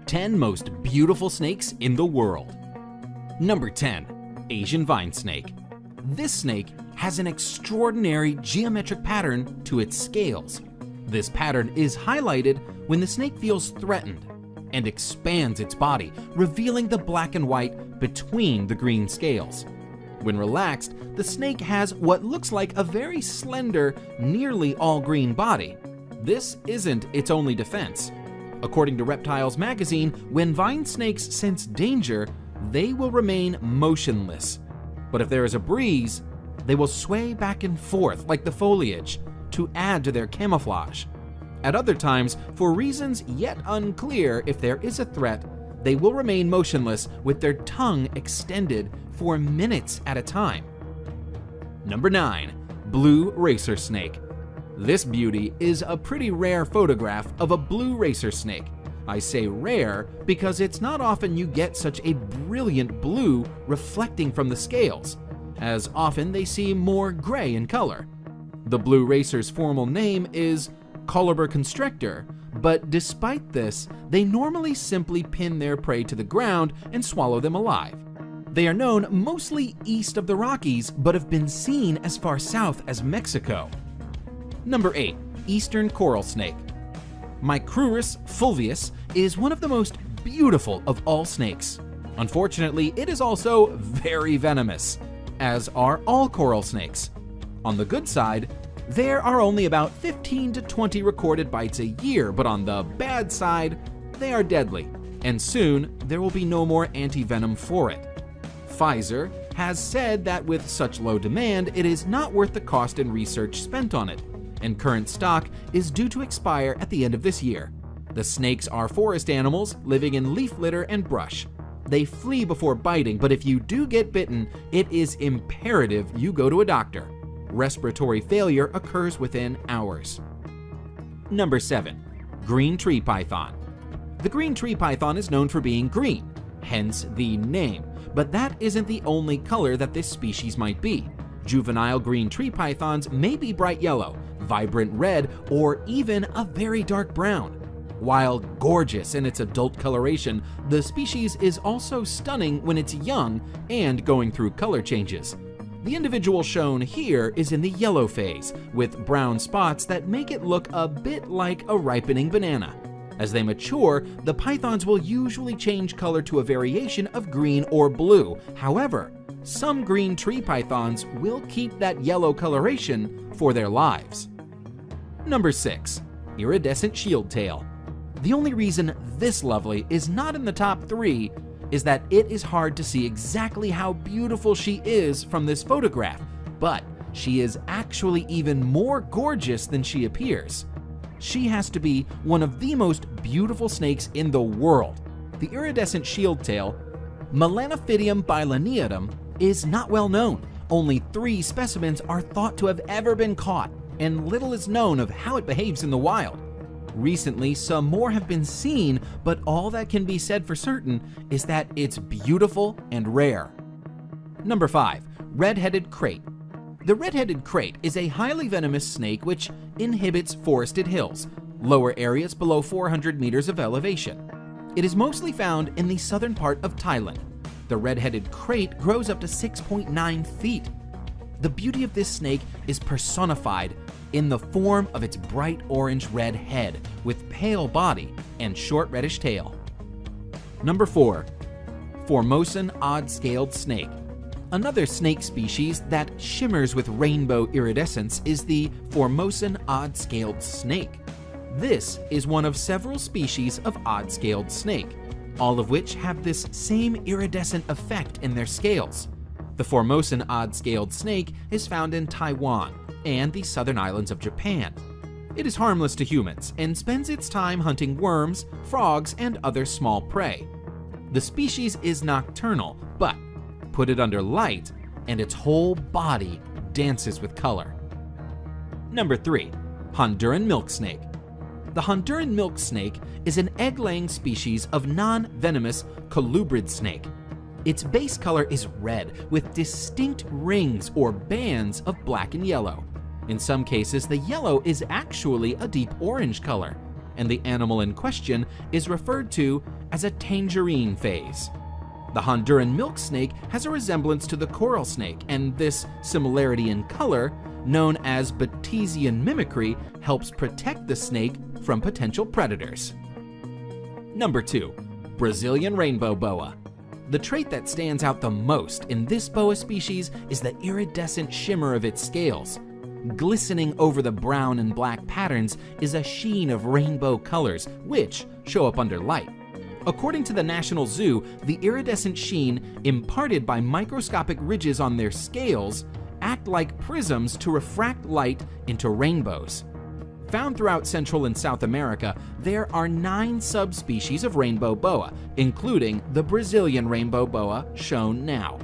10 most beautiful snakes in the world. Number 10. Asian vine snake. This snake has an extraordinary geometric pattern to its scales. This pattern is highlighted when the snake feels threatened and expands its body, revealing the black and white between the green scales. When relaxed, the snake has what looks like a very slender, nearly all green body. This isn't its only defense. According to Reptiles magazine, when vine snakes sense danger, they will remain motionless. But if there is a breeze, they will sway back and forth like the foliage to add to their camouflage. At other times, for reasons yet unclear if there is a threat, they will remain motionless with their tongue extended for minutes at a time. Number 9. Blue racer snake. This beauty is a pretty rare photograph of a blue racer snake. I say rare because it's not often you get such a brilliant blue reflecting from the scales, as often they seem more gray in color. The blue racer's formal name is Coluber constrictor, but despite this, they normally simply pin their prey to the ground and swallow them alive. They are known mostly east of the Rockies, but have been seen as far south as Mexico. Number 8. Eastern coral snake. Micrurus fulvius is one of the most beautiful of all snakes. Unfortunately, it is also very venomous, as are all coral snakes. On the good side, there are only about 15 to 20 recorded bites a year, but on the bad side, they are deadly, and soon there will be no more anti-venom for it. Pfizer has said that with such low demand, it is not worth the cost and research spent on it, and current stock is due to expire at the end of this year. The snakes are forest animals living in leaf litter and brush. They flee before biting, but if you do get bitten, it is imperative you go to a doctor. Respiratory failure occurs within hours. Number 7. Green tree python. The green tree python is known for being green, hence the name, but that isn't the only color that this species might be. Juvenile green tree pythons may be bright yellow, vibrant red, or even a very dark brown. While gorgeous in its adult coloration, the species is also stunning when it's young and going through color changes. The individual shown here is in the yellow phase, with brown spots that make it look a bit like a ripening banana. As they mature, the pythons will usually change color to a variation of green or blue. However, some green tree pythons will keep that yellow coloration for their lives. Number 6. Iridescent shield tail. The only reason this lovely is not in the top 3 is that it is hard to see exactly how beautiful she is from this photograph, but she is actually even more gorgeous than she appears. She has to be one of the most beautiful snakes in the world. The iridescent shield tail, Melanophydium bilineatum, is not well known. Only 3 specimens are thought to have ever been caught, and little is known of how it behaves in the wild. Recently, some more have been seen, but all that can be said for certain is that it's beautiful and rare. Number 5. Red-headed krait. The red-headed krait is a highly venomous snake which inhabits forested hills, lower areas below 400 meters of elevation. It is mostly found in the southern part of Thailand. The red-headed krait grows up to 6.9 feet. The beauty of this snake is personified in the form of its bright orange-red head with pale body and short reddish tail. Number 4. Formosan odd-scaled snake. Another snake species that shimmers with rainbow iridescence is the Formosan odd-scaled snake. This is one of several species of odd-scaled snake, all of which have this same iridescent effect in their scales. The Formosan odd-scaled snake is found in Taiwan and the southern islands of Japan. It is harmless to humans and spends its time hunting worms, frogs, and other small prey. The species is nocturnal, but put it under light and its whole body dances with color. Number 3. Honduran milk snake. The Honduran milk snake is an egg-laying species of non-venomous colubrid snake. Its base color is red with distinct rings or bands of black and yellow. In some cases, the yellow is actually a deep orange color, and the animal in question is referred to as a tangerine phase. The Honduran milk snake has a resemblance to the coral snake, and this similarity in color, known as Batesian mimicry, helps protect the snake from potential predators. Number 2. Brazilian rainbow boa. The trait that stands out the most in this boa species is the iridescent shimmer of its scales. Glistening over the brown and black patterns is a sheen of rainbow colors, which show up under light. According to the National Zoo, the iridescent sheen imparted by microscopic ridges on their scales act like prisms to refract light into rainbows. Found throughout Central and South America, there are 9 subspecies of rainbow boa, including the Brazilian rainbow boa shown now.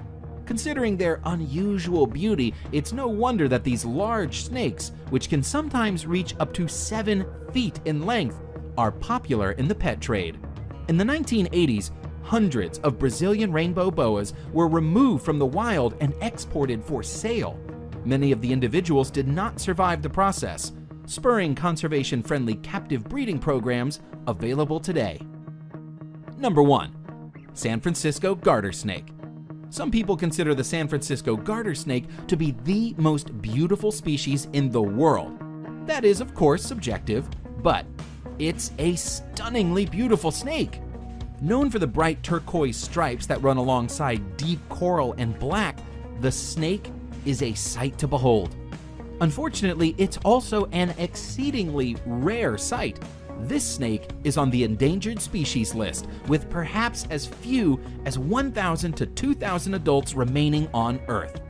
Considering their unusual beauty, it's no wonder that these large snakes, which can sometimes reach up to 7 feet in length, are popular in the pet trade. In the 1980s, hundreds of Brazilian rainbow boas were removed from the wild and exported for sale. Many of the individuals did not survive the process, spurring conservation-friendly captive breeding programs available today. Number 1. San Francisco garter snake. Some people consider the San Francisco garter snake to be the most beautiful species in the world. That is, of course, subjective, but it's a stunningly beautiful snake. Known for the bright turquoise stripes that run alongside deep coral and black, the snake is a sight to behold. Unfortunately, it's also an exceedingly rare sight. This snake is on the endangered species list, with perhaps as few as 1,000 to 2,000 adults remaining on Earth.